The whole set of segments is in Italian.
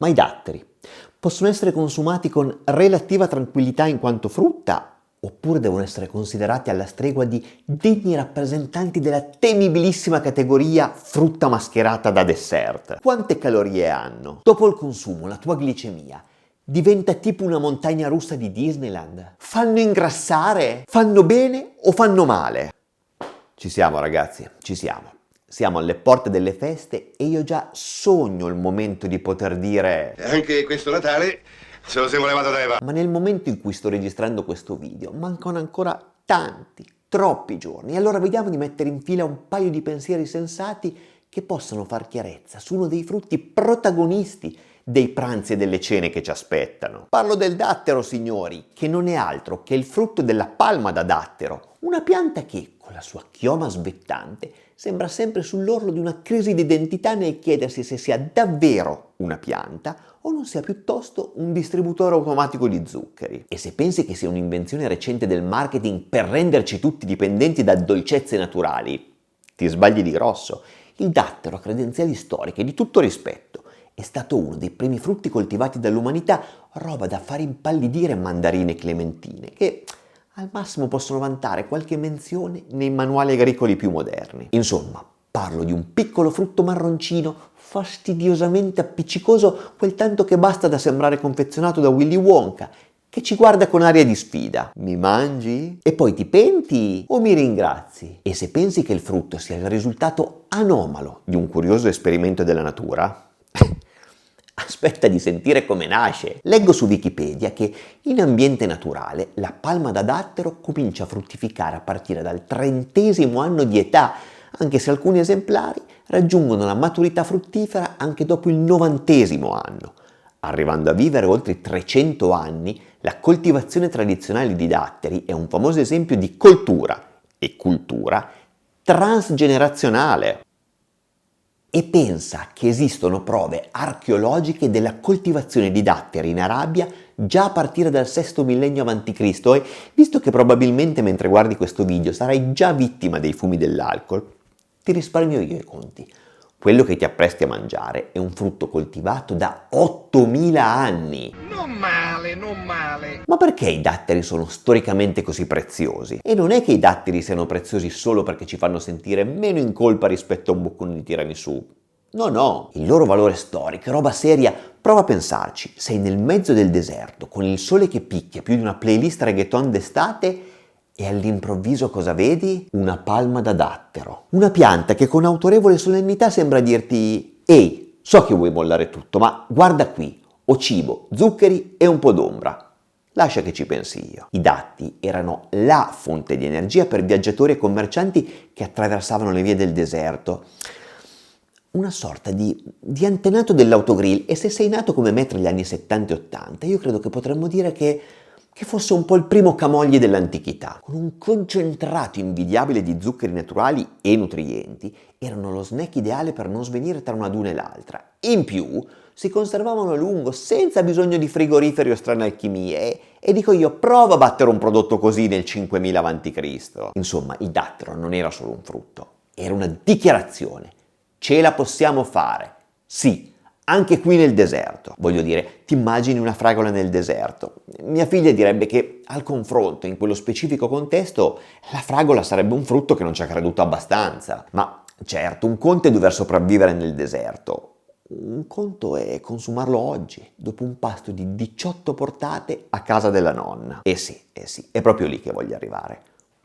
Ma i datteri possono essere consumati con relativa tranquillità in quanto frutta, oppure devono essere considerati alla stregua di degni rappresentanti della temibilissima categoria frutta mascherata da dessert? Quante calorie hanno? Dopo il consumo, la tua glicemia diventa tipo una montagna russa di Disneyland? Fanno ingrassare? Fanno bene o fanno male? Ci siamo ragazzi, ci siamo. Siamo alle porte delle feste e io già sogno il momento di poter dire Anche questo Natale ce lo siamo levato da Eva. ma nel momento in cui sto registrando questo video mancano ancora tanti, troppi giorni. Allora vediamo di mettere in fila un paio di pensieri sensati che possano far chiarezza su uno dei frutti protagonisti dei pranzi e delle cene che ci aspettano. Parlo del dattero, signori, che non è altro che il frutto della palma da dattero, una pianta che, con la sua chioma svettante, sembra sempre sull'orlo di una crisi di identità nel chiedersi se sia davvero una pianta o non sia piuttosto un distributore automatico di zuccheri. E se pensi che sia un'invenzione recente del marketing per renderci tutti dipendenti da dolcezze naturali, ti sbagli di grosso. Il dattero ha credenziali storiche di tutto rispetto. È stato uno dei primi frutti coltivati dall'umanità, roba da far impallidire mandarine e clementine, che al massimo possono vantare qualche menzione nei manuali agricoli più moderni. Insomma, parlo di un piccolo frutto marroncino, fastidiosamente appiccicoso, quel tanto che basta da sembrare confezionato da Willy Wonka, che ci guarda con aria di sfida. Mi mangi? E poi ti penti o mi ringrazi? E se pensi che il frutto sia il risultato anomalo di un curioso esperimento della natura, aspetta di sentire come nasce. Leggo su Wikipedia che in ambiente naturale la palma da dattero comincia a fruttificare a partire dal 30° anno di età, anche se alcuni esemplari raggiungono la maturità fruttifera anche dopo il 90° anno. Arrivando a vivere oltre i 300 anni, la coltivazione tradizionale di datteri è un famoso esempio di coltura e cultura transgenerazionale. E pensa che esistono prove archeologiche della coltivazione di datteri in Arabia già a partire dal VI millennio a.C. e visto che probabilmente mentre guardi questo video sarai già vittima dei fumi dell'alcol, ti risparmio io i conti. Quello che ti appresti a mangiare è un frutto coltivato da 8000 anni. Non male, non male. Ma perché i datteri sono storicamente così preziosi? E non è che i datteri siano preziosi solo perché ci fanno sentire meno in colpa rispetto a un boccone di tiramisù. No, no, il loro valore storico è roba seria. Prova a pensarci, sei nel mezzo del deserto, con il sole che picchia più di una playlist reggaeton d'estate e all'improvviso cosa vedi? Una palma da dattero. Una pianta che con autorevole solennità sembra dirti «Ehi, so che vuoi mollare tutto, ma guarda qui, ho cibo, zuccheri e un po' d'ombra». Lascia che ci pensi io. I datti erano la fonte di energia per viaggiatori e commercianti che attraversavano le vie del deserto. Una sorta di antenato dell'autogrill, e se sei nato come me tra gli anni 70 e 80, io credo che potremmo dire che fosse un po' il primo camogli dell'antichità. Con un concentrato invidiabile di zuccheri naturali e nutrienti, erano lo snack ideale per non svenire tra una duna e l'altra. In più, si conservavano a lungo senza bisogno di frigoriferi o strane alchimie. E dico io, prova a battere un prodotto così nel 5000 a.C. Insomma, il dattero non era solo un frutto, era una dichiarazione. Ce la possiamo fare. Sì. Anche qui nel deserto. Voglio dire, ti immagini una fragola nel deserto? Mia figlia direbbe che, al confronto, in quello specifico contesto, la fragola sarebbe un frutto che non ci ha creduto abbastanza. Ma certo, un conto è dover sopravvivere nel deserto. Un conto è consumarlo oggi, dopo un pasto di 18 portate a casa della nonna. Eh sì, è proprio lì che voglio arrivare.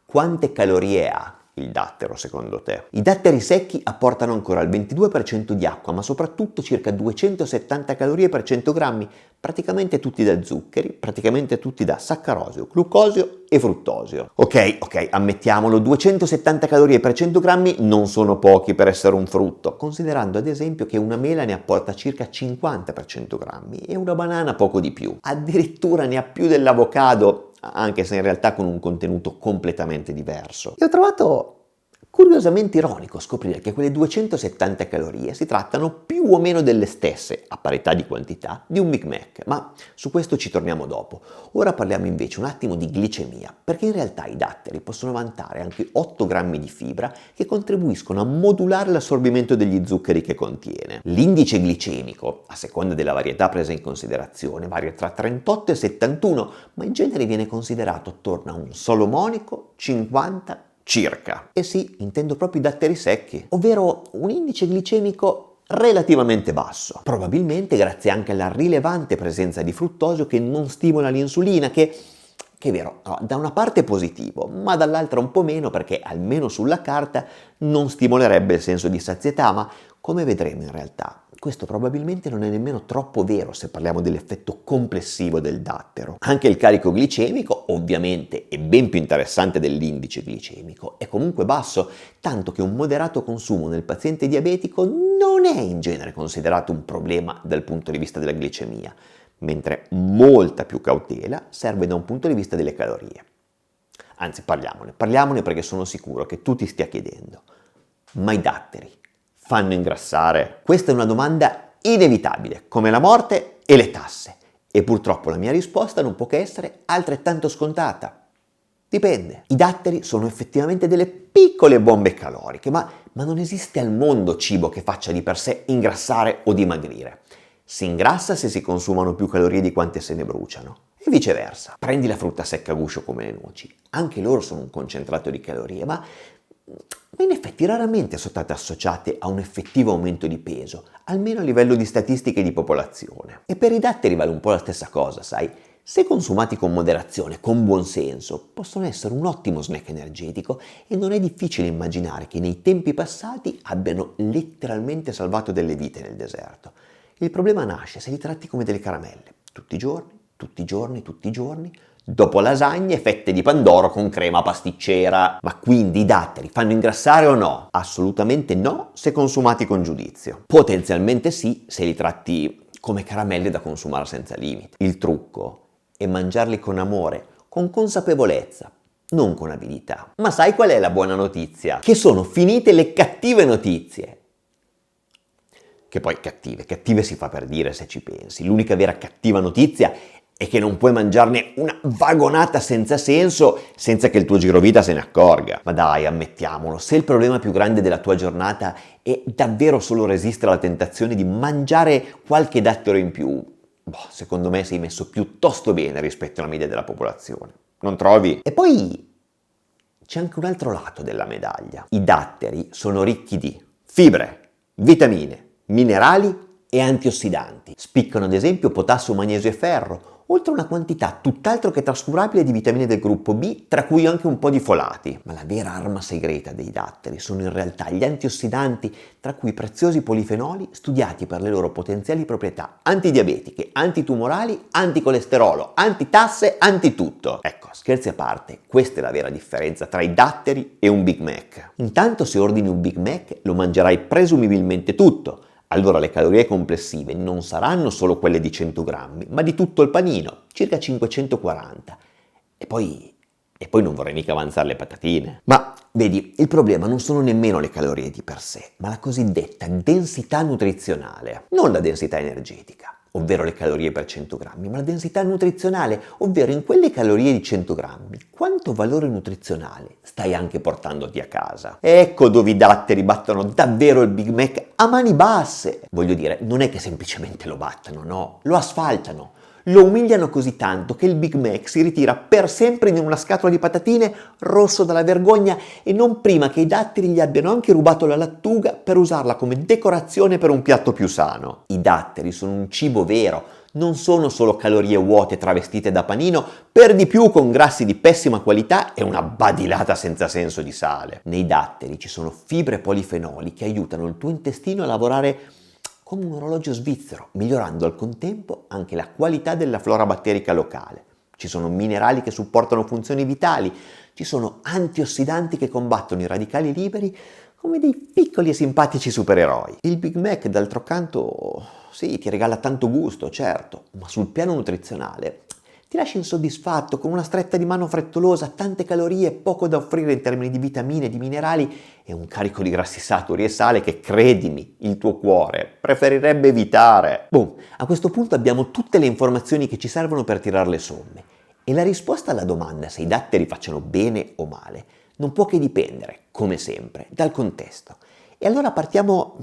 Quante calorie ha il dattero secondo te? I datteri secchi apportano ancora il 22% di acqua, ma soprattutto circa 270 calorie per 100 grammi, praticamente tutti da zuccheri, praticamente tutti da saccarosio, glucosio e fruttosio. Ok, ammettiamolo, 270 calorie per 100 grammi non sono pochi per essere un frutto, considerando ad esempio che una mela ne apporta circa 50 per 100 grammi e una banana poco di più. Addirittura ne ha più dell'avocado, anche se in realtà con un contenuto completamente diverso. E ho trovato curiosamente ironico scoprire che quelle 270 calorie si trattano più o meno delle stesse, a parità di quantità, di un Big Mac, ma su questo ci torniamo dopo. Ora parliamo invece un attimo di glicemia, perché in realtà i datteri possono vantare anche 8 grammi di fibra che contribuiscono a modulare l'assorbimento degli zuccheri che contiene. L'indice glicemico, a seconda della varietà presa in considerazione, varia tra 38 e 71, ma in genere viene considerato attorno a un solomonico 50 circa. E sì, intendo proprio i datteri secchi, ovvero un indice glicemico relativamente basso, probabilmente grazie anche alla rilevante presenza di fruttosio che non stimola l'insulina, che è vero, no, da una parte è positivo, ma dall'altra un po' meno perché, almeno sulla carta, non stimolerebbe il senso di sazietà, ma come vedremo in realtà, questo probabilmente non è nemmeno troppo vero se parliamo dell'effetto complessivo del dattero. Anche il carico glicemico, ovviamente, è ben più interessante dell'indice glicemico, è comunque basso, tanto che un moderato consumo nel paziente diabetico non è in genere considerato un problema dal punto di vista della glicemia, mentre molta più cautela serve da un punto di vista delle calorie. Anzi, parliamone perché sono sicuro che tu ti stia chiedendo: ma i datteri fanno ingrassare? Questa è una domanda inevitabile, come la morte e le tasse. E purtroppo la mia risposta non può che essere altrettanto scontata. Dipende. I datteri sono effettivamente delle piccole bombe caloriche, ma non esiste al mondo cibo che faccia di per sé ingrassare o dimagrire. Si ingrassa se si consumano più calorie di quante se ne bruciano. E viceversa. Prendi la frutta secca a guscio come le noci. Anche loro sono un concentrato di calorie, ma in effetti raramente sono state associate a un effettivo aumento di peso, almeno a livello di statistiche di popolazione. E per i datteri vale un po' la stessa cosa, sai? Se consumati con moderazione, con buon senso, possono essere un ottimo snack energetico e non è difficile immaginare che nei tempi passati abbiano letteralmente salvato delle vite nel deserto. Il problema nasce se li tratti come delle caramelle, tutti i giorni, tutti i giorni, tutti i giorni, dopo lasagne e fette di pandoro con crema pasticcera. Ma quindi i datteri fanno ingrassare o no? Assolutamente no se consumati con giudizio. Potenzialmente sì se li tratti come caramelle da consumare senza limiti. Il trucco è mangiarli con amore, con consapevolezza, non con avidità. Ma sai qual è la buona notizia? Che sono finite le cattive notizie. Che poi cattive si fa per dire se ci pensi. L'unica vera cattiva notizia è che non puoi mangiarne una vagonata senza senso senza che il tuo girovita se ne accorga. Ma dai, ammettiamolo, se il problema più grande della tua giornata è davvero solo resistere alla tentazione di mangiare qualche dattero in più, secondo me sei messo piuttosto bene rispetto alla media della popolazione. Non trovi? E poi c'è anche un altro lato della medaglia. I datteri sono ricchi di fibre, vitamine, minerali e antiossidanti. Spiccano ad esempio potassio, magnesio e ferro, oltre a una quantità tutt'altro che trascurabile di vitamine del gruppo B, tra cui anche un po' di folati. Ma la vera arma segreta dei datteri sono in realtà gli antiossidanti, tra cui preziosi polifenoli studiati per le loro potenziali proprietà antidiabetiche, antitumorali, anticolesterolo, antitasse, antitutto. Ecco, scherzi a parte, questa è la vera differenza tra i datteri e un Big Mac. Intanto se ordini un Big Mac lo mangerai presumibilmente tutto. Allora le calorie complessive non saranno solo quelle di 100 grammi, ma di tutto il panino, circa 540. E poi non vorrei mica avanzare le patatine. Ma vedi, il problema non sono nemmeno le calorie di per sé, ma la cosiddetta densità nutrizionale, non la densità energetica, ovvero le calorie per 100 grammi, ma la densità nutrizionale, ovvero in quelle calorie di 100 grammi, quanto valore nutrizionale stai anche portandoti a casa. Ecco dove i datteri battono davvero il Big Mac a mani basse. Voglio dire, non è che semplicemente lo battano, no, lo asfaltano. Lo umiliano così tanto che il Big Mac si ritira per sempre in una scatola di patatine, rosso dalla vergogna e non prima che i datteri gli abbiano anche rubato la lattuga per usarla come decorazione per un piatto più sano. I datteri sono un cibo vero, non sono solo calorie vuote travestite da panino, per di più con grassi di pessima qualità e una badilata senza senso di sale. Nei datteri ci sono fibre e polifenoli che aiutano il tuo intestino a lavorare come un orologio svizzero, migliorando al contempo anche la qualità della flora batterica locale. Ci sono minerali che supportano funzioni vitali, ci sono antiossidanti che combattono i radicali liberi come dei piccoli e simpatici supereroi. Il Big Mac, d'altro canto, sì, ti regala tanto gusto, certo, ma sul piano nutrizionale ti ti lascia insoddisfatto, con una stretta di mano frettolosa, tante calorie, poco da offrire in termini di vitamine, di minerali e un carico di grassi saturi e sale che, credimi, il tuo cuore preferirebbe evitare. Boom, a questo punto abbiamo tutte le informazioni che ci servono per tirare le somme e la risposta alla domanda se i datteri facciano bene o male non può che dipendere, come sempre, dal contesto. E allora partiamo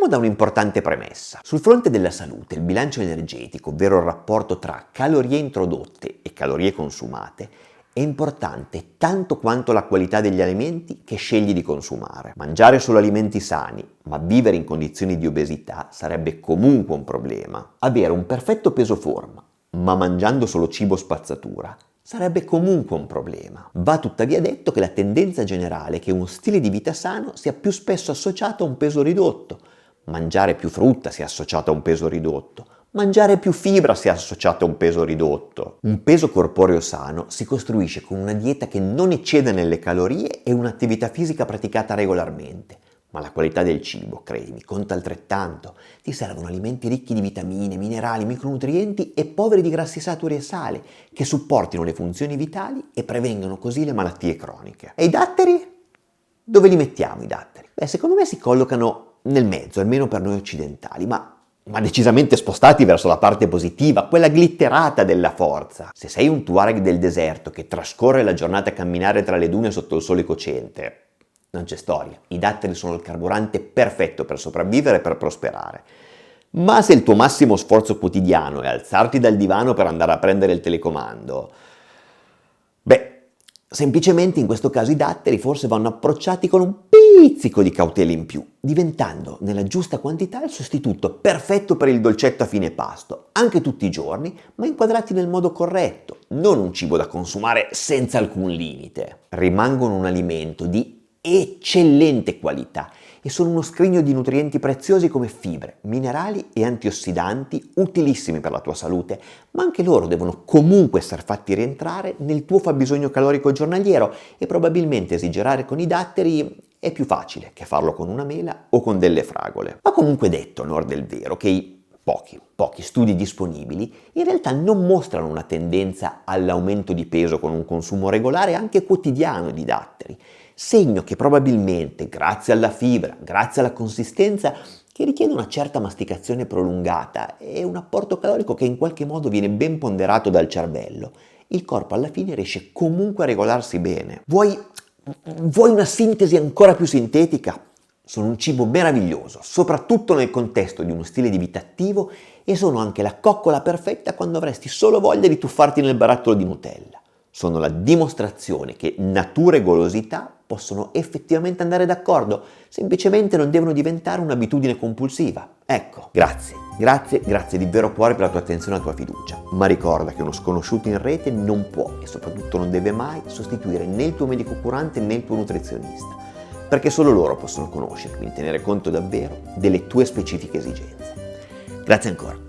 da un'importante premessa. Sul fronte della salute, il bilancio energetico, ovvero il rapporto tra calorie introdotte e calorie consumate, è importante tanto quanto la qualità degli alimenti che scegli di consumare. Mangiare solo alimenti sani, ma vivere in condizioni di obesità sarebbe comunque un problema. Avere un perfetto peso forma, ma mangiando solo cibo spazzatura, sarebbe comunque un problema. Va tuttavia detto che la tendenza generale è che uno stile di vita sano sia più spesso associato a un peso ridotto. Mangiare più frutta sia associato a un peso ridotto. Mangiare più fibra sia associato a un peso ridotto. Un peso corporeo sano si costruisce con una dieta che non ecceda nelle calorie e un'attività fisica praticata regolarmente. Ma la qualità del cibo, credimi, conta altrettanto. Ti servono alimenti ricchi di vitamine, minerali, micronutrienti e poveri di grassi saturi e sale, che supportino le funzioni vitali e prevengano così le malattie croniche. E i datteri? Dove li mettiamo i datteri? Secondo me si collocano nel mezzo, almeno per noi occidentali, ma decisamente spostati verso la parte positiva, quella glitterata della forza. Se sei un Tuareg del deserto che trascorre la giornata a camminare tra le dune sotto il sole cocente, non c'è storia, i datteri sono il carburante perfetto per sopravvivere e per prosperare. Ma se il tuo massimo sforzo quotidiano è alzarti dal divano per andare a prendere il telecomando, semplicemente in questo caso i datteri forse vanno approcciati con un pizzico di cautela in più, diventando nella giusta quantità il sostituto perfetto per il dolcetto a fine pasto, anche tutti i giorni, ma inquadrati nel modo corretto, non un cibo da consumare senza alcun limite. Rimangono un alimento di eccellente qualità e sono uno scrigno di nutrienti preziosi come fibre, minerali e antiossidanti utilissimi per la tua salute, ma anche loro devono comunque essere fatti rientrare nel tuo fabbisogno calorico giornaliero e probabilmente esagerare con i datteri è più facile che farlo con una mela o con delle fragole. Ma comunque detto, a onor del vero, che i pochi studi disponibili in realtà non mostrano una tendenza all'aumento di peso con un consumo regolare anche quotidiano di datteri, segno che probabilmente grazie alla fibra, grazie alla consistenza che richiede una certa masticazione prolungata e un apporto calorico che in qualche modo viene ben ponderato dal cervello, il corpo alla fine riesce comunque a regolarsi bene. Vuoi una sintesi ancora più sintetica? Sono un cibo meraviglioso, soprattutto nel contesto di uno stile di vita attivo e sono anche la coccola perfetta quando avresti solo voglia di tuffarti nel barattolo di Nutella. Sono la dimostrazione che natura e golosità possono effettivamente andare d'accordo, semplicemente non devono diventare un'abitudine compulsiva. Ecco, grazie di vero cuore per la tua attenzione e la tua fiducia, ma ricorda che uno sconosciuto in rete non può e soprattutto non deve mai sostituire né il tuo medico curante né il tuo nutrizionista, perché solo loro possono conoscere, quindi tenere conto davvero delle tue specifiche esigenze. Grazie ancora.